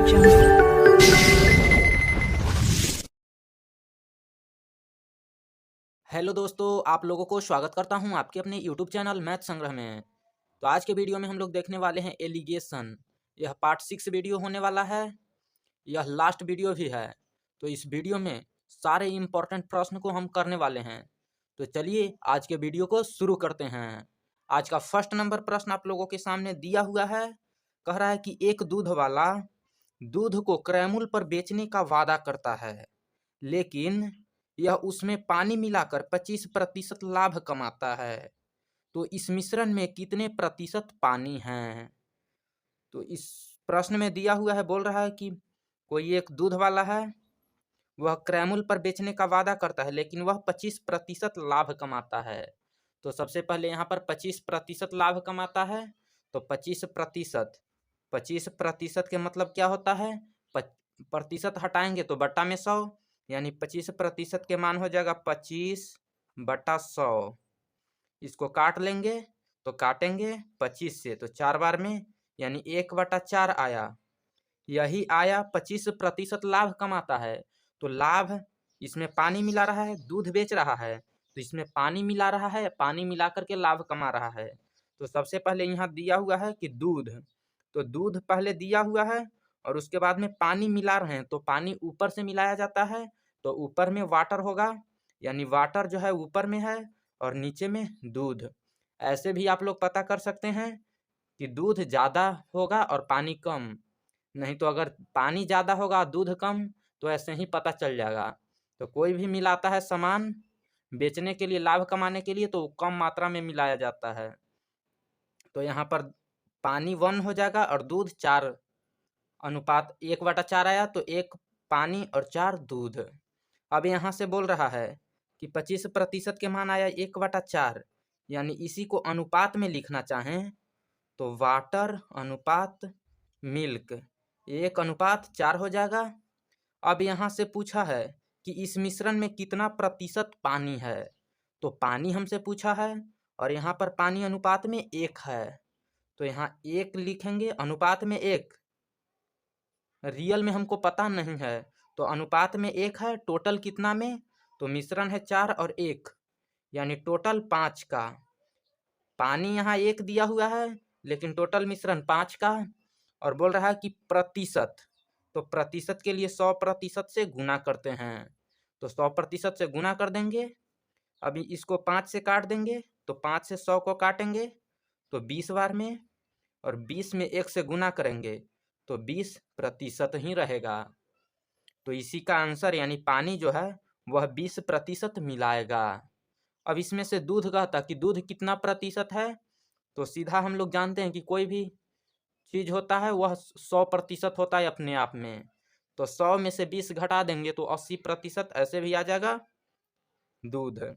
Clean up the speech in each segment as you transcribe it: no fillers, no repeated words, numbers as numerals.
Hello दोस्तों, आप लोगों को स्वागत करता हूं आपके अपने यूट्यूब चैनल मैथ संग्रह में। तो आज के वीडियो में हम लोग देखने वाले हैं एलिगेशन। यह पार्ट 6 वीडियो होने वाला है। यह लास्ट वीडियो भी है। तो इस वीडियो में सारे इम्पोर्टेंट प्रश्न को हम करने वाले हैं। तो चलिए आज के वीडियो को शुरू करते हैं। आज का फर्स्ट नंबर प्रश्न आप लोगों के सामने दिया हुआ है। कह रहा है कि एक दूध वाला दूध को क्रय पर बेचने का वादा करता है, लेकिन यह उसमें पानी मिलाकर 25% लाभ कमाता है। तो इस मिश्रण में कितने प्रतिशत पानी है? तो इस प्रश्न में दिया हुआ है, बोल रहा है कि कोई एक दूध वाला है, वह क्रय पर बेचने का वादा करता है, लेकिन वह 25% लाभ कमाता है। तो सबसे पहले यहाँ पर 25% लाभ कमाता है। तो 25% के मतलब क्या होता है? प्रतिशत हटाएंगे तो बट्टा में 100, यानी 25% के मान हो जाएगा 25/100। इसको काट लेंगे तो काटेंगे 25 से, तो 4 बार में यानी 1/4 आया। यही आया 25% लाभ कमाता है। तो लाभ, इसमें पानी मिला रहा है, दूध बेच रहा है, तो इसमें पानी मिला रहा है, पानी मिला करके लाभ कमा रहा है। तो सबसे पहले यहाँ दिया हुआ है कि दूध, तो दूध पहले दिया हुआ है और उसके बाद में पानी मिला रहे हैं, तो पानी ऊपर से मिलाया जाता है, तो ऊपर में वाटर होगा, यानी वाटर जो है ऊपर में है और नीचे में दूध। ऐसे भी आप लोग पता कर सकते हैं कि दूध ज़्यादा होगा और पानी कम, नहीं तो अगर पानी ज़्यादा होगा दूध कम, तो ऐसे ही पता चल जाएगा। तो कोई भी मिलाता है सामान बेचने के लिए, लाभ कमाने के लिए, तो कम मात्रा में मिलाया जाता है। तो यहाँ पर पानी 1 हो जाएगा और दूध 4, अनुपात 1/4 आया, तो 1 पानी और 4 दूध। अब यहाँ से बोल रहा है कि 25% के मान आया 1/4, यानी इसी को अनुपात में लिखना चाहें तो वाटर अनुपात मिल्क 1/4 हो जाएगा। अब यहाँ से पूछा है कि इस मिश्रण में कितना प्रतिशत पानी है, तो पानी हमसे पूछा है और यहाँ पर पानी अनुपात में 1 है, तो यहाँ 1 लिखेंगे, अनुपात में 1, रियल में हमको पता नहीं है, तो अनुपात में 1 है, टोटल कितना में, तो मिश्रण है 4 और 1, यानी टोटल 5 का। पानी यहाँ 1 दिया हुआ है, लेकिन टोटल मिश्रण 5 का, और बोल रहा है कि प्रतिशत, तो प्रतिशत के लिए 100% से गुना करते हैं, तो 100% से गुना कर देंगे। अभी इसको 5 से काट देंगे, तो 5 से 100 को काटेंगे तो 20 बार में, और 20 में 1 से गुना करेंगे तो 20% ही रहेगा। तो इसी का आंसर यानी पानी जो है वह 20% मिलाएगा। अब इसमें से दूध कहता कि दूध कितना प्रतिशत है, तो सीधा हम लोग जानते हैं कि कोई भी चीज़ होता है वह 100% होता है अपने आप में, तो 100 में से 20 घटा देंगे तो 80% ऐसे भी आ जाएगा दूध।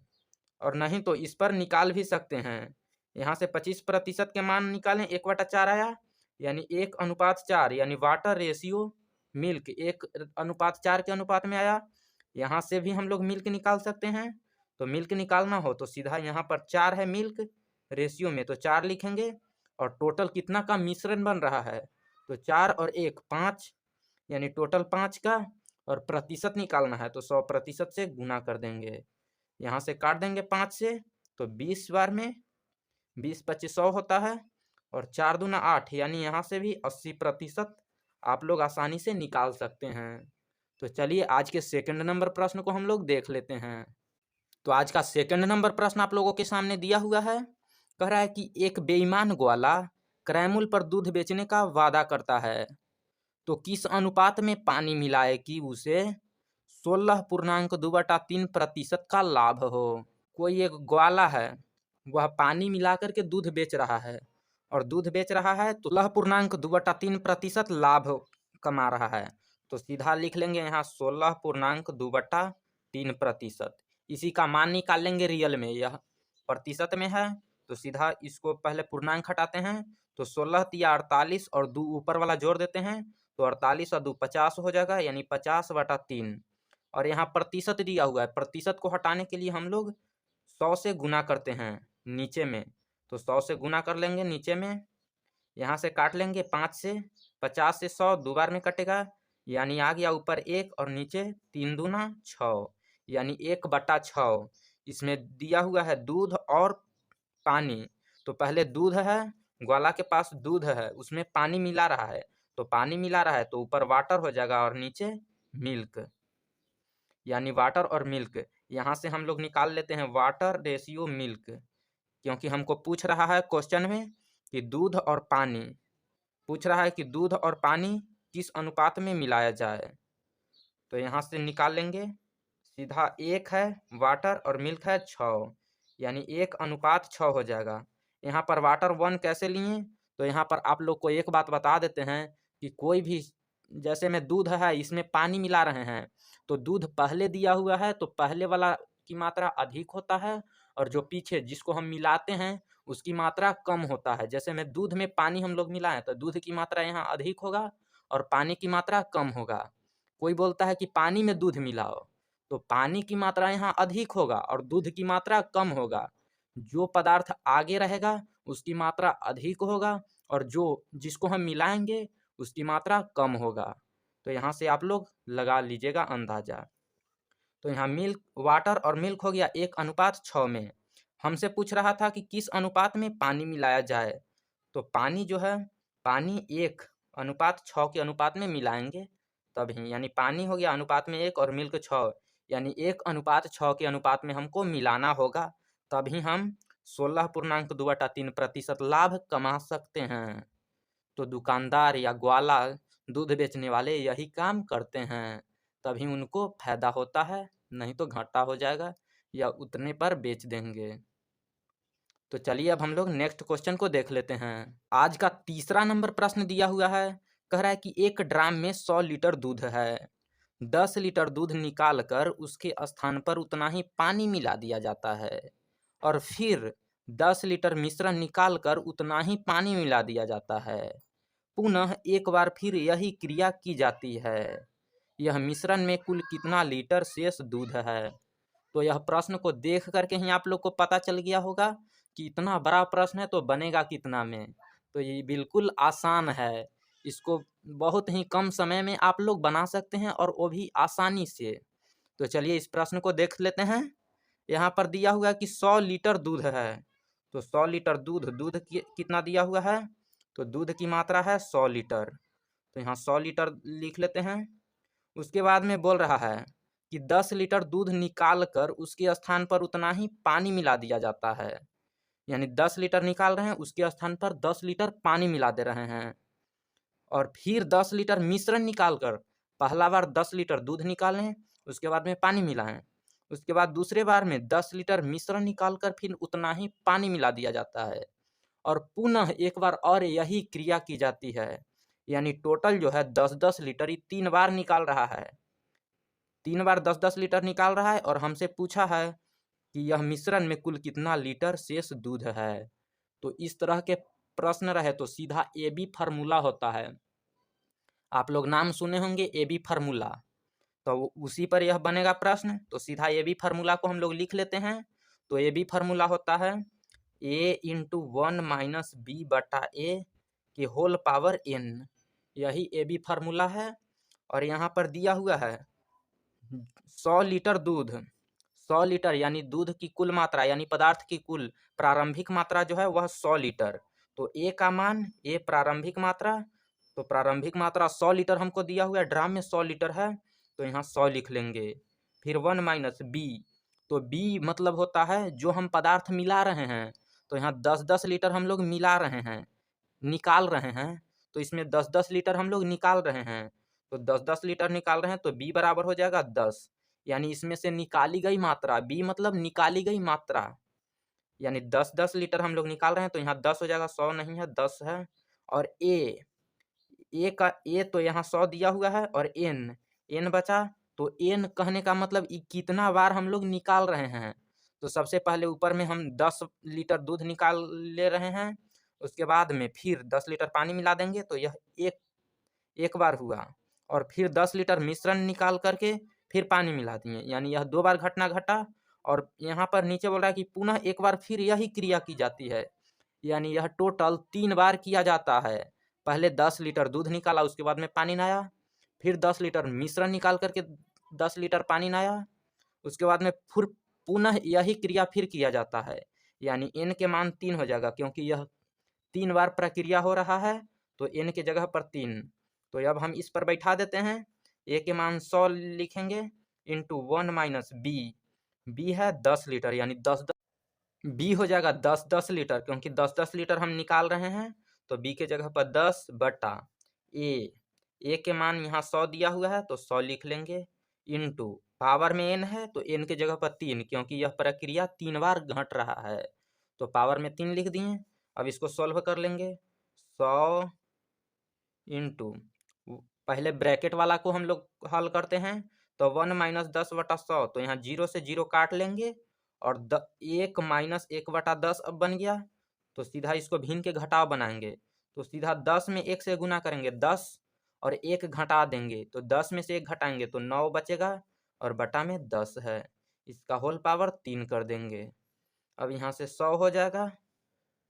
और नहीं तो इस पर निकाल भी सकते हैं, यहाँ से 25% के मान निकालें, 1/4 आया, यानी 1/4, यानी वाटर रेशियो मिल्क 1/4 के अनुपात में आया। यहाँ से भी हम लोग मिल्क निकाल सकते हैं, तो मिल्क निकालना हो तो सीधा यहाँ पर 4 है मिल्क रेशियो में, तो 4 लिखेंगे, और टोटल कितना का मिश्रण बन रहा है, तो 4 और 1 5, यानी टोटल 5 का, और प्रतिशत निकालना है तो 100% से गुना कर देंगे। यहाँ से काट देंगे 5 से, तो 20 बार में 20×25 100 होता है, और 4 दूना 8, यानी यहाँ से भी 80% आप लोग आसानी से निकाल सकते हैं। तो चलिए आज के सेकंड नंबर प्रश्न को हम लोग देख लेते हैं। तो आज का सेकंड नंबर प्रश्न आप लोगों के सामने दिया हुआ है। कह रहा है कि एक बेईमान ग्वाला क्रय पर दूध बेचने का वादा करता है, तो किस अनुपात में पानी मिलाए कि उसे 16.2/3% का लाभ हो। कोई एक ग्वाला है, वह पानी मिला करके दूध बेच रहा है, और दूध बेच रहा है तो 16.2/3% लाभ कमा रहा है, तो सीधा लिख लेंगे यहाँ 16.2/3%। इसी का मान निकाल लेंगे रियल में, यह प्रतिशत में है, तो सीधा इसको पहले पूर्णांक हटाते हैं, तो 16 या 48 और 2 ऊपर वाला जोड़ देते हैं, तो 48 और 2 50 हो जाएगा, यानी 50/3। और यहाँ प्रतिशत दिया हुआ है, प्रतिशत को हटाने के लिए हम लोग 100 से गुना करते हैं नीचे में, तो 100 से गुना कर लेंगे नीचे में, यहाँ से काट लेंगे 5 से, 50 से 100 दो बार में कटेगा, यानी आ गया ऊपर 1 और नीचे 3 दूना 6, यानी 1/6। इसमें दिया हुआ है दूध और पानी। तो पहले दूध है, ग्वाला के पास दूध है, उसमें पानी मिला रहा है, तो पानी मिला रहा है तो ऊपर वाटर हो जाएगा और नीचे मिल्क, यानी वाटर और मिल्क। यहाँ से हम लोग निकाल लेते हैं वाटर रेशियो मिल्क, क्योंकि हमको पूछ रहा है क्वेश्चन में कि दूध और पानी, पूछ रहा है कि दूध और पानी किस अनुपात में मिलाया जाए। तो यहाँ से निकाल लेंगे सीधा, 1 है वाटर और मिल्क है 6, यानी 1:6 हो जाएगा। यहाँ पर वाटर 1 कैसे लिए, तो यहाँ पर आप लोग को एक बात बता देते हैं कि कोई भी, जैसे में दूध है इसमें पानी मिला रहे हैं, तो दूध पहले दिया हुआ है तो पहले वाला की मात्रा अधिक होता है, और जो पीछे जिसको हम मिलाते हैं उसकी मात्रा कम होता है। जैसे में दूध में पानी हम लोग मिलाएं तो दूध की मात्रा यहाँ अधिक होगा और पानी की मात्रा कम होगा। कोई बोलता है कि पानी में दूध मिलाओ, तो पानी की मात्रा यहाँ अधिक होगा और दूध की मात्रा कम होगा। जो पदार्थ आगे रहेगा उसकी मात्रा अधिक होगा और जो जिसको हम मिलाएंगे उसकी मात्रा कम होगा। तो यहाँ से आप लोग लगा लीजिएगा अंदाजा। तो यहाँ मिल्क, वाटर और मिल्क हो गया 1:6 में। हमसे पूछ रहा था कि किस अनुपात में पानी मिलाया जाए, तो पानी जो है, पानी 1:6 के अनुपात में मिलाएंगे तभी, यानी पानी हो गया अनुपात में 1 और मिल्क 6, यानी 1:6 के अनुपात में हमको मिलाना होगा, तभी हम 16.2/3% लाभ कमा सकते हैं। तो दुकानदार या ग्वाला, दूध बेचने वाले यही काम करते हैं, तभी उनको फायदा होता है, नहीं तो घाटा हो जाएगा या उतने पर बेच देंगे। तो चलिए अब हम लोग नेक्स्ट क्वेश्चन को देख लेते हैं। आज का तीसरा नंबर प्रश्न दिया हुआ है, कह रहा है कि एक ड्राम में 100 लीटर दूध है, 10 लीटर दूध निकाल कर उसके स्थान पर उतना ही पानी मिला दिया जाता है, और फिर 10 लीटर मिश्रण निकाल कर उतना ही पानी मिला दिया जाता है। पुनः एक बार फिर यही क्रिया की जाती है। यह मिश्रण में कुल कितना लीटर शेष दूध है। तो यह प्रश्न को देख करके ही आप लोग को पता चल गया होगा कि इतना बड़ा प्रश्न है तो बनेगा कितना में। तो ये बिल्कुल आसान है, इसको बहुत ही कम समय में आप लोग बना सकते हैं और वो भी आसानी से। तो चलिए इस प्रश्न को देख लेते हैं। यहाँ पर दिया हुआ है कि 100 लीटर दूध है, तो 100 लीटर दूध कितना दिया हुआ है, तो दूध की मात्रा है 100 लीटर, तो यहाँ 100 लीटर लिख लेते हैं। उसके बाद में बोल रहा है कि 10 लीटर दूध निकाल कर उसके स्थान पर उतना ही पानी मिला दिया जाता है, यानी 10 लीटर निकाल रहे हैं उसके स्थान पर 10 लीटर पानी मिला दे रहे हैं। और फिर 10 लीटर मिश्रण निकाल कर, पहला बार 10 लीटर दूध निकालें, उसके बाद में पानी मिलाएं, उसके बाद दूसरे बार में 10 लीटर मिश्रण निकाल कर फिर उतना ही पानी मिला दिया जाता है, और पुनः एक बार और यही क्रिया की जाती है, यानी टोटल जो है 10-10 लीटर, ये 3 बार निकाल रहा है, 3 बार 10-10 लीटर निकाल रहा है। और हमसे पूछा है कि यह मिश्रण में कुल कितना लीटर शेष दूध है। तो इस तरह के प्रश्न रहे तो सीधा ए बी फार्मूला होता है, आप लोग नाम सुने होंगे ए बी फार्मूला, तो उसी पर यह बनेगा प्रश्न। तो सीधा ए बी फार्मूला को हम लोग लिख लेते हैं। तो ए बी फार्मूला होता है a × 1 - b/a के होल पावर n, यही ए बी फार्मूला है। और यहाँ पर दिया हुआ है 100 लीटर दूध, 100 लीटर यानी दूध की कुल मात्रा, यानी पदार्थ की कुल प्रारंभिक मात्रा जो है वह 100 लीटर। तो ए का मान, ए प्रारंभिक मात्रा, तो प्रारंभिक मात्रा 100 लीटर हमको दिया हुआ है, ड्राम में 100 लीटर है, तो यहाँ 100 लिख लेंगे। फिर 1 - b, तो b मतलब होता है जो हम पदार्थ मिला रहे हैं, तो यहाँ 10-10 लीटर हम लोग मिला रहे हैं, निकाल रहे हैं, तो इसमें 10-10 लीटर हम लोग निकाल रहे हैं, तो 10-10 लीटर निकाल रहे हैं, तो b बराबर हो जाएगा 10, यानी इसमें से निकाली गई मात्रा, b मतलब निकाली गई मात्रा, यानी 10-10 लीटर हम लोग निकाल रहे हैं, तो यहाँ 10 हो जाएगा, 100 नहीं है 10 है। और ए का ए तो यहाँ 100 दिया हुआ है, और n बचा, तो n कहने का मतलब कितना बार हम लोग निकाल रहे हैं। तो सबसे पहले ऊपर में हम 10 लीटर दूध निकाल ले रहे हैं, उसके बाद में फिर 10 लीटर पानी मिला देंगे, तो यह एक बार हुआ, और फिर 10 लीटर मिश्रण निकाल करके फिर पानी मिला दिए, यानी यह 2 बार घटना घटा। और यहाँ पर नीचे बोल रहा है कि पुनः एक बार फिर यही क्रिया की जाती है, यानी यह टोटल 3 बार किया जाता है। पहले 10 लीटर दूध निकाला, उसके बाद में पानी नया, फिर 10 लीटर मिश्रण निकाल करके 10 लीटर पानी नया, उसके बाद में फिर पुनः यही क्रिया फिर किया जाता है, यानी n के मान 3 हो जाएगा, क्योंकि यह 3 बार प्रक्रिया हो रहा है तो n के जगह पर 3। तो अब हम इस पर बैठा देते हैं, a के मान 100 लिखेंगे इंटू 1 माइनस b है 10 लीटर, यानी 10 b हो जाएगा 10 लीटर, क्योंकि 10 लीटर हम निकाल रहे हैं, तो b के जगह पर 10 बटा a के मान यहाँ 100 दिया हुआ है तो 100 लिख लेंगे, इंटू पावर में n है तो n के जगह पर 3, क्योंकि यह प्रक्रिया 3 बार घट रहा है तो पावर में 3 लिख दिए। अब इसको सॉल्व कर लेंगे, 100 इंटू, पहले ब्रैकेट वाला को हम लोग हल करते हैं, तो 1 माइनस 10 बटा 100, तो यहाँ 0 से 0 काट लेंगे और 1 माइनस 1 बटा 10 अब बन गया, तो सीधा इसको भिन्न के घटाव बनाएंगे, तो सीधा 10 में 1 से गुना करेंगे 10 और 1 घटा देंगे, तो 10 में से 1 घटाएंगे तो 9 बचेगा और बटा में 10 है, इसका होल पावर 3 कर देंगे। अब यहाँ से 100 हो जाएगा,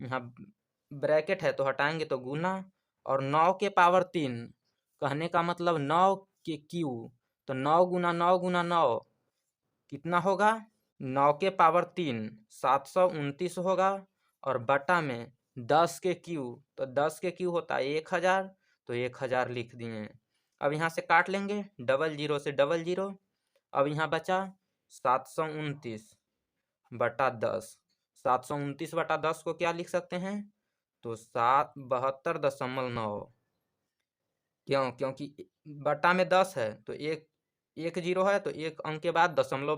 यहाँ ब्रैकेट है तो हटाएंगे तो गुना, और 9 के पावर 3 कहने का मतलब 9 के क्यू, तो 9 गुना 9 गुना 9 कितना होगा, 9 के पावर 3 729 होगा, और बटा में 10 के क्यू, तो 10 के क्यू होता है 1000, तो 1000 लिख दिए। अब यहाँ से काट लेंगे, 00 से 00, अब यहाँ बचा 729 बटा 10, 729 बटा 10 को क्या लिख सकते हैं, तो 72.9, क्योंकि बटा में 10 है तो एक जीरो है तो एक अंक के बाद दशमलव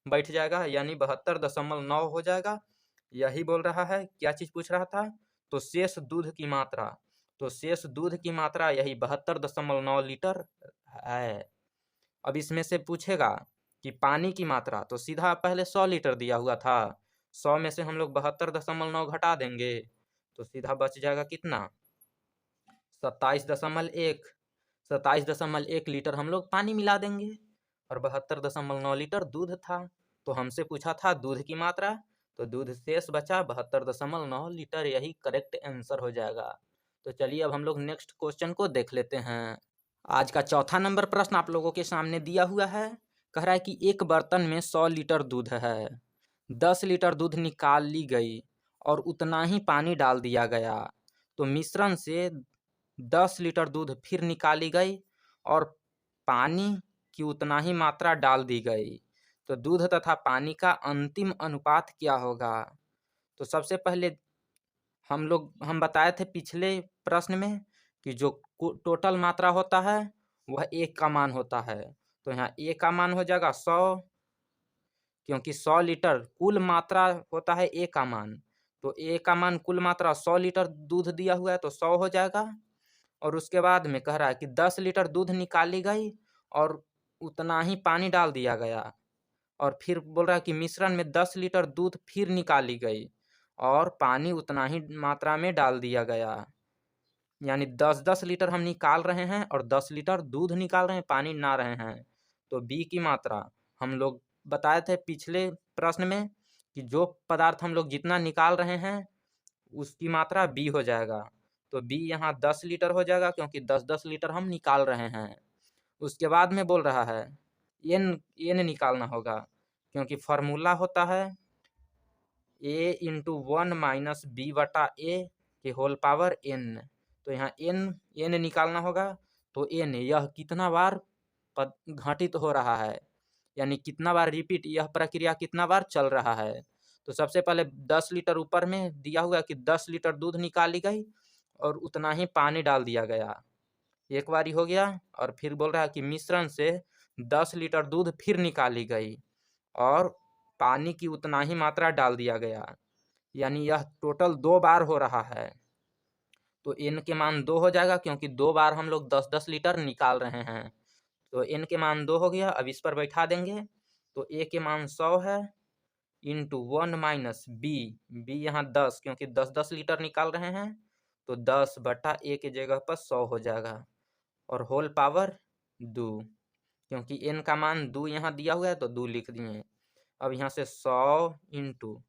बैठ जाएगा, यानी 72.9 हो जाएगा। यही बोल रहा है, क्या चीज पूछ रहा था, तो शेष दूध की मात्रा, तो शेष दूध की मात्रा यही 72.9 लीटर है। अब इसमें से पूछेगा कि पानी की मात्रा, तो सीधा पहले 100 लीटर दिया हुआ था, 100 में से हम लोग 72.9 घटा देंगे तो सीधा बच जाएगा कितना, 27.1 लीटर हम लोग पानी मिला देंगे, और 72.9 लीटर दूध था, तो हमसे पूछा था दूध की मात्रा, तो दूध शेष बचा 72.9 लीटर, यही करेक्ट आंसर हो जाएगा। तो चलिए अब हम लोग नेक्स्ट क्वेश्चन को देख लेते हैं। आज का चौथा नंबर प्रश्न आप लोगों के सामने दिया हुआ है, कह रहा है कि एक बर्तन में 100 लीटर दूध है, 10 लीटर दूध निकाल ली गई और उतना ही पानी डाल दिया गया, तो मिश्रण से 10 लीटर दूध फिर निकाली गई और पानी की उतना ही मात्रा डाल दी गई, तो दूध तथा पानी का अंतिम अनुपात क्या होगा। तो सबसे पहले हम बताए थे पिछले प्रश्न में कि जो टोटल मात्रा होता है वह एक का मान होता है, तो यहाँ एक का मान हो जाएगा 100, क्योंकि 100 लीटर कुल मात्रा होता है ए का मान, तो ए का मान कुल मात्रा 100 लीटर दूध दिया हुआ है तो 100 हो जाएगा। और उसके बाद में कह रहा है कि 10 लीटर दूध निकाली गई और उतना ही पानी डाल दिया गया, और फिर बोल रहा है कि मिश्रण में 10 लीटर दूध फिर निकाली गई और पानी उतना ही मात्रा में डाल दिया गया, यानी 10-10 लीटर हम निकाल रहे हैं और 10 लीटर दूध निकाल रहे हैं, पानी ना रहे हैं। तो बी की मात्रा हम लोग बताए थे पिछले प्रश्न में कि जो पदार्थ हम लोग जितना निकाल रहे हैं उसकी मात्रा बी हो जाएगा, तो बी यहाँ 10 लीटर हो जाएगा, क्योंकि 10-10 लीटर हम निकाल रहे हैं। उसके बाद में बोल रहा है एन निकालना होगा, क्योंकि फॉर्मूला होता है ए इंटू 1 माइनस बी बटा ए के होल पावर एन, तो यहाँ एन निकालना होगा, तो एन यह कितना बार घटित हो रहा है, यानी कितना बार रिपीट, यह प्रक्रिया कितना बार चल रहा है। तो सबसे पहले 10 लीटर ऊपर में दिया हुआ कि 10 लीटर दूध निकाली गई और उतना ही पानी डाल दिया गया, एक बारी हो गया, और फिर बोल रहा है कि मिश्रण से 10 लीटर दूध फिर निकाली गई और पानी की उतना ही मात्रा डाल दिया गया, यानी यह टोटल 2 बार हो रहा है, तो एन के मान 2 हो जाएगा, क्योंकि 2 बार हम लोग 10-10 लीटर निकाल रहे हैं, तो एन के मान 2 हो गया। अब इस पर बैठा देंगे, तो ए के मान 100 है इंटू 1 माइनस बी यहाँ 10, क्योंकि 10-10 लीटर निकाल रहे हैं, तो 10 बटा ए के जगह पर 100 हो जाएगा, और होल पावर 2, क्योंकि एन का मान 2 यहाँ दिया हुआ है तो 2 लिख दिए। अब यहाँ से 100 इंटू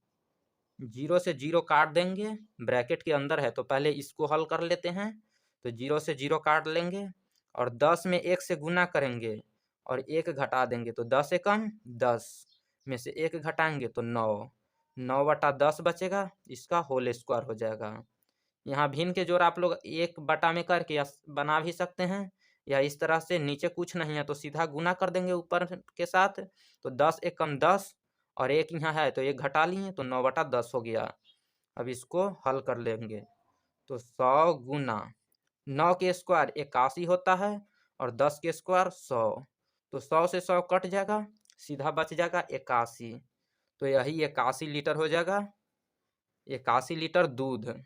0 से 0 काट देंगे, ब्रैकेट के अंदर है तो पहले इसको हल कर लेते हैं, तो 0 से 0 काट लेंगे और 10 में 1 से गुना करेंगे और 1 घटा देंगे तो 10 एकम 10 में से 1 घटाएंगे तो 9, 9/10 बचेगा, इसका होल स्क्वायर हो जाएगा। यहाँ भिन्न के जोड़ आप लोग 1/में करके या बना भी सकते हैं, या इस तरह से नीचे कुछ नहीं है तो सीधा गुना कर देंगे ऊपर के साथ, तो 10 एकम 10 और 1 यहाँ है तो 1 घटा लिए तो 9/10 हो गया। अब इसको हल कर लेंगे तो 100 गुना 9 के स्क्वायर 81 होता है और 10 के स्क्वायर 100, तो 100 से 100 कट जाएगा, सीधा बच जाएगा 81, तो यही 81 लीटर हो जाएगा। 81 लीटर दूध।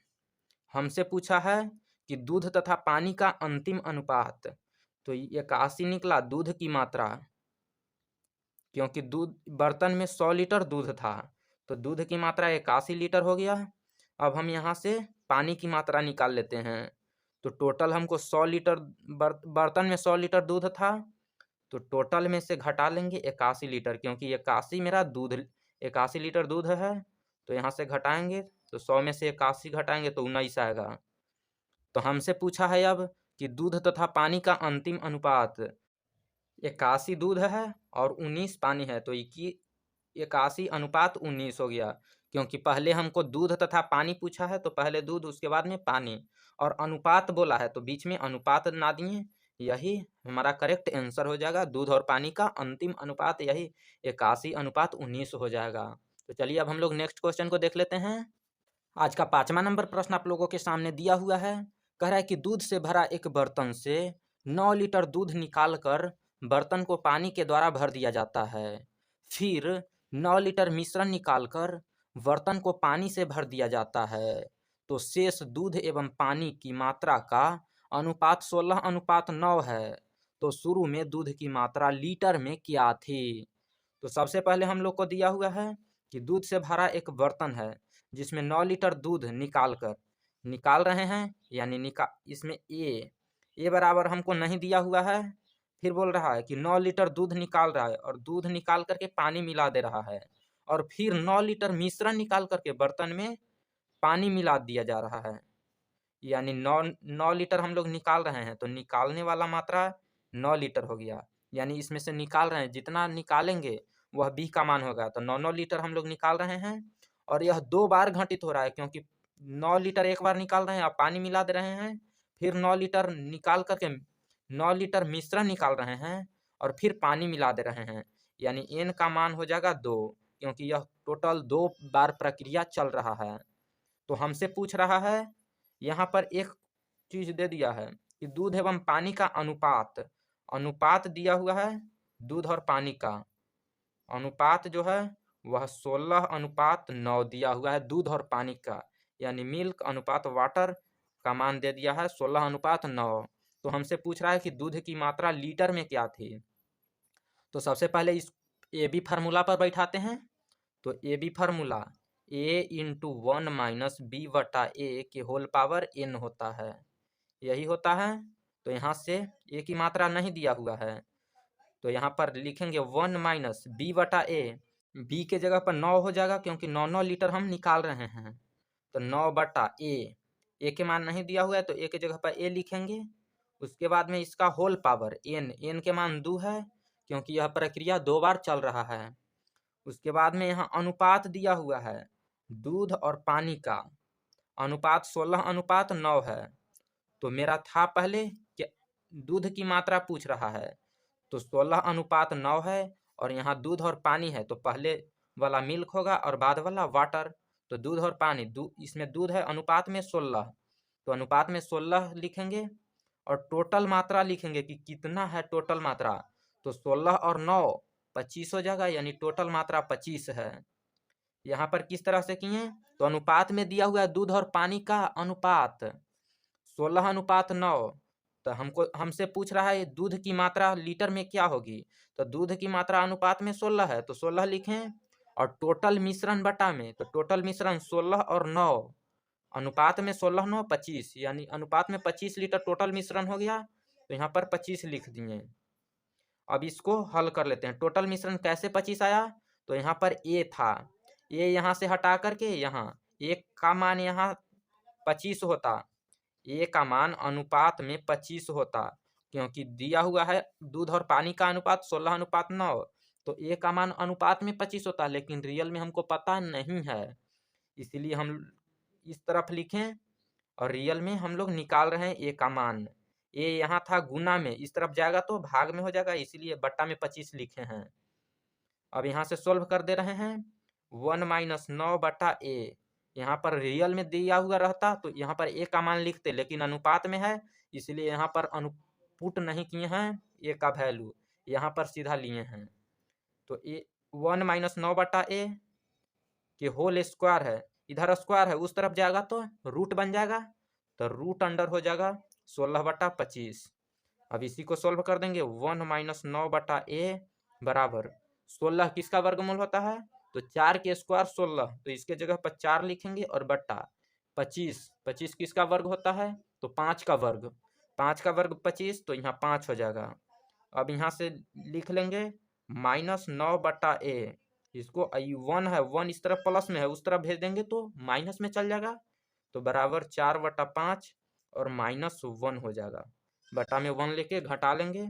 हमसे पूछा है कि दूध तथा पानी का अंतिम अनुपात, तो 81 निकला दूध की मात्रा, क्योंकि दूध बर्तन में 100 लीटर दूध था तो दूध की मात्रा 81 लीटर हो गया। अब हम यहाँ से पानी की मात्रा निकाल लेते हैं, तो टोटल हमको 100 लीटर बर्तन में 100 लीटर दूध था, तो टोटल में से घटा लेंगे 81 लीटर, क्योंकि 81 मेरा दूध 81 लीटर दूध है, तो यहाँ से घटाएंगे तो 100 में से 81 घटाएंगे तो 19 आएगा। तो हमसे पूछा है अब कि दूध तथा पानी का अंतिम अनुपात, 81 दूध है और 19 पानी है, तो 81/19 हो गया, क्योंकि पहले हमको दूध तथा पानी पूछा है तो पहले दूध उसके बाद में पानी, और अनुपात बोला है तो बीच में अनुपात ना दिए, यही हमारा करेक्ट आंसर हो जाएगा। दूध और पानी का अंतिम अनुपात यही 81/19 हो जाएगा। तो चलिए अब हम लोग नेक्स्ट क्वेश्चन को देख लेते हैं। आज का 5वां नंबर प्रश्न आप लोगों के सामने दिया हुआ है। कह रहा है कि दूध से भरा एक बर्तन से 9 लीटर दूध निकालकर बर्तन को पानी के द्वारा भर दिया जाता है। फिर 9 लीटर मिश्रण निकालकर बर्तन को पानी से भर दिया जाता है, तो शेष दूध एवं पानी की मात्रा का अनुपात 16:9 है। तो शुरू में दूध की मात्रा लीटर में क्या थी? तो सबसे पहले हम लोग को दिया हुआ है कि दूध से भरा एक बर्तन है जिसमें 9 लीटर दूध निकाल रहे हैं, यानी इसमें ए बराबर हमको नहीं दिया हुआ है। फिर बोल रहा है कि 9 लीटर दूध निकाल रहा है और दूध निकाल करके पानी मिला दे रहा है, और फिर 9 लीटर मिश्रण निकाल करके बर्तन में पानी मिला दिया जा रहा है, यानी 9 लीटर हम लोग निकाल रहे हैं, तो निकालने वाला मात्रा 9 लीटर हो गया, यानी इसमें से निकाल रहे हैं, जितना निकालेंगे वह बी का मान होगा। तो 9 लीटर हम लोग निकाल रहे हैं और यह 2 बार घटित हो रहा है, क्योंकि 9 लीटर एक बार निकाल रहे हैं और पानी मिला दे रहे हैं, फिर 9 लीटर निकाल करके 9 लीटर मिश्रण निकाल रहे हैं और फिर पानी मिला दे रहे हैं, यानी n का मान हो जाएगा 2, क्योंकि यह टोटल 2 बार प्रक्रिया चल रहा है। तो हमसे पूछ रहा है, यहाँ पर एक चीज दे दिया है कि दूध एवं पानी का अनुपात दिया हुआ है। दूध और पानी का अनुपात जो है वह 16:9 दिया हुआ है दूध और पानी का, यानी मिल्क अनुपात वाटर का मान दे दिया है 16:9। तो हमसे पूछ रहा है कि दूध की मात्रा लीटर में क्या थी। तो सबसे पहले इस ए बी फार्मूला पर बैठाते हैं। तो A B formula a/1 - b/a के होल पावर n होता है, यही होता है। तो यहाँ से ए की मात्रा नहीं दिया हुआ है, तो यहाँ पर लिखेंगे 1 - b/a। बी के जगह पर 9 हो जाएगा, क्योंकि 9 लीटर हम निकाल रहे हैं, तो 9/a। ए के मान नहीं दिया हुआ है तो ए के जगह पर ए लिखेंगे। उसके बाद में इसका होल पावर n के मान 2 है, क्योंकि यह प्रक्रिया 2 बार चल रहा है। उसके बाद में यहाँ अनुपात दिया हुआ है, दूध और पानी का अनुपात 16:9 है। तो मेरा था पहले कि दूध की मात्रा पूछ रहा है, तो 16:9 है, और यहाँ दूध और पानी है, तो पहले वाला मिल्क होगा और बाद वाला वाटर। तो दूध और पानी, इसमें दूध है अनुपात में 16, तो अनुपात में 16 लिखेंगे और टोटल मात्रा लिखेंगे कि कितना है टोटल मात्रा। तो 16 और 9 25 हो जाएगा, यानी टोटल मात्रा 25 है। यहाँ पर किस तरह से किए, तो अनुपात में दिया हुआ है दूध और पानी का अनुपात 16:9। तो हमसे पूछ रहा है दूध की मात्रा लीटर में क्या होगी, तो दूध की मात्रा अनुपात में 16 है तो 16 लिखें, और टोटल मिश्रण बटा में, तो टोटल मिश्रण 16 और 9, अनुपात में 16 9 25, यानी अनुपात में 25 लीटर टोटल मिश्रण हो गया, तो यहाँ पर 25 लिख दिए। अब इसको हल कर लेते हैं। टोटल मिश्रण कैसे 25 आया, तो यहाँ पर ए था, ए यहाँ से हटा करके यहाँ एक का मान यहाँ 25 होता, ए का मान अनुपात में 25 होता, क्योंकि दिया हुआ है दूध और पानी का अनुपात 16:9, तो ए का मान अनुपात में 25 होता, लेकिन रियल में हमको पता नहीं है, इसलिए हम इस तरफ लिखें और रियल में हम लोग निकाल रहे हैं ए का मान। ए यहाँ था गुना में, इस तरफ जाएगा तो भाग में हो जाएगा, इसीलिए बट्टा में 25 लिखे हैं। अब यहाँ से सोल्व कर दे रहे हैं 1 - 9 बटा ए। यहाँ पर रियल में दिया हुआ रहता तो यहाँ पर ए का मान लिखते, लेकिन अनुपात में है इसलिए यहाँ पर अनुपुट नहीं किए हैं ए का वैल्यू, यहाँ पर सीधा लिए हैं। तो ए 1 - 9 बटा ए के होल स्क्वायर है, इधर स्क्वायर है, उस तरफ जाएगा तो रूट बन जाएगा, तो रूट अंडर हो जाएगा 16/25। अब इसी को सोल्व कर देंगे 1 - 9 बटा ए बराबर 16 किसका वर्गमूल होता है, तो 4 के स्क्वायर 16, तो इसके जगह पर 4 लिखेंगे और बट्टा 25 किसका वर्ग होता है, तो 5 का वर्ग, 5 का वर्ग 25, तो यहाँ 5 हो जाएगा। अब यहाँ से लिख लेंगे -9 बटा ए, इसको 1 है, 1 इस तरफ प्लस में है, उस तरफ भेज देंगे तो माइनस में चल जाएगा, तो बराबर 4/5 और -1 हो जाएगा। बटा में 1 लेके घटा लेंगे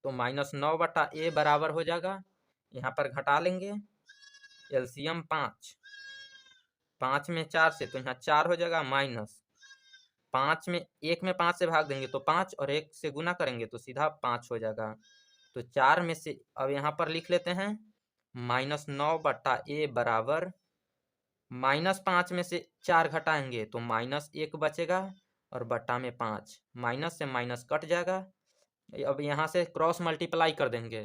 तो -9 बटा ए बराबर हो जाएगा, यहाँ पर घटा लेंगे एलसीएम 5 में 4 से, तो यहाँ 4 हो जाएगा, माइनस 5 में 1 में 5 से भाग देंगे तो 5 और 1 से गुना करेंगे तो सीधा 5 हो जाएगा। तो 4 में से अब यहाँ पर लिख लेते हैं -9 बटा ए बराबर -5 में से 4 घटाएंगे तो -1 बचेगा और बटा में 5, माइनस से माइनस कट जाएगा। अब यहाँ से क्रॉस मल्टीप्लाई कर देंगे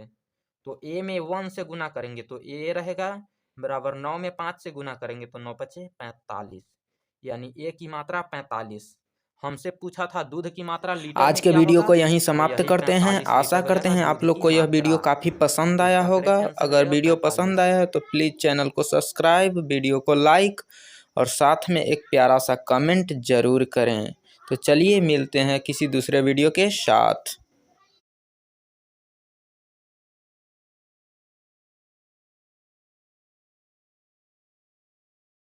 तो ए में 1 से गुना करेंगे तो ए रहेगा बराबर 9 में 5 से गुना करेंगे तो 9 × 5 = 45, यानी ए की मात्रा 45। हमसे पूछा था दूध की मात्रा लीटर आज में के क्या वीडियो होगा, को यहीं तो समाप्त यही करते हैं। 45 आशा लीटर हो करते जाएगा हैं आप दूध लोग की को यह मात्रा। वीडियो काफ़ी पसंद आया इसका होगा। करेक्ट आंसर अगर रहेगा वीडियो 45। पसंद आया है तो प्लीज़ चैनल को सब्सक्राइब, वीडियो को लाइक और साथ में एक प्यारा सा कमेंट ज़रूर करें। तो चलिए मिलते हैं किसी दूसरे वीडियो के साथ।